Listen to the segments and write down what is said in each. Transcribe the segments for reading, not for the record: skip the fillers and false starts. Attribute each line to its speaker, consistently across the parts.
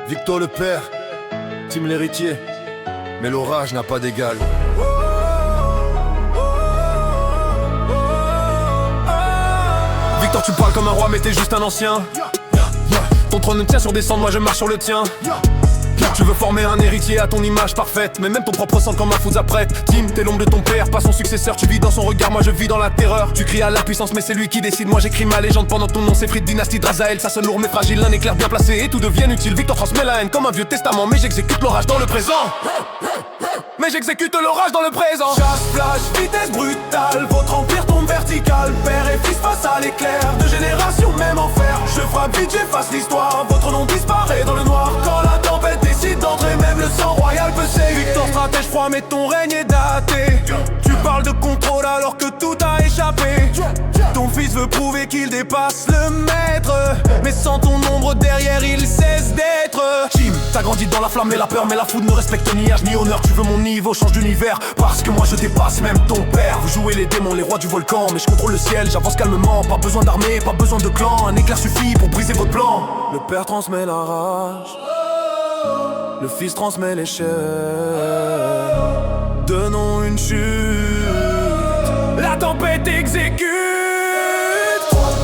Speaker 1: Victor le père, Tim l'héritier, mais l'orage n'a pas d'égal. Victor, tu parles comme un roi mais t'es juste un ancien. Ton trône ne tient sur des cendres, moi je marche sur le tien. Tu veux former un héritier à ton image parfaite, mais même ton propre sang comme un fou apprête. Tim, t'es l'ombre de ton père, pas son successeur. Tu vis dans son regard, moi je vis dans la terreur. Tu cries à la puissance mais c'est lui qui décide. Moi j'écris ma légende pendant ton nom s'effrite. Dynastie d'Azaël, ça sonne lourd mais fragile. L'un éclair bien placé et tout devient utile. Victor transmet la haine comme un vieux testament, mais j'exécute l'orage dans le présent. Mais j'exécute l'orage dans le présent. Chasse, flash, vitesse brutale, votre empire tombe vertical. Père et fils face à l'éclair, de génération même en fer. Je frappe vite, j'efface l'histoire, votre nom disparaît dans le noir. Quand la tempête décide d'entrer, même le sang royal peut s'éveiller. Victor stratège froid mais ton règne est daté. Tu parles de contrôle alors que tout a échappé. Ton fils veut prouver qu'il dépasse le maître, mais sans ton ombre derrière il cesse d'être. Tim, t'as grandi dans la flamme et la peur, mais la foudre ne respecte ni âge ni honneur. Tu veux mon niveau, change d'univers, parce que moi je dépasse même ton père. Vous jouez les démons, les rois du volcan, mais je contrôle le ciel, j'avance calmement. Pas besoin d'armée, pas besoin de clan, un éclair suffit pour briser votre plan. Le père transmet la rage, le fils transmet les chairs. Donnons une chute, la tempête exécute.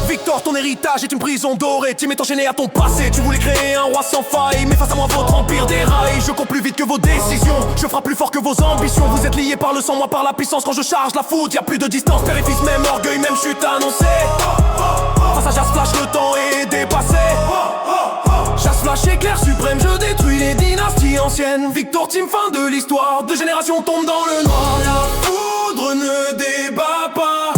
Speaker 1: Victor, ton héritage est une prison dorée. Tim est enchaîné à ton passé. Tu voulais créer un roi sans faille, mais face à moi votre empire déraille. Je cours plus vite que vos décisions, je frappe plus fort que vos ambitions. Vous êtes liés par le sang, moi par la puissance. Quand je charge la foudre, y'a plus de distance. Père et fils, même orgueil, même chute annoncée. Face à Jazz Flash, le temps est dépassé. Jazz Flash éclair suprême, je détruis les dynasties anciennes. Victor, Tim, fin de l'histoire, deux générations tombent dans le noir. La foudre ne débat pas.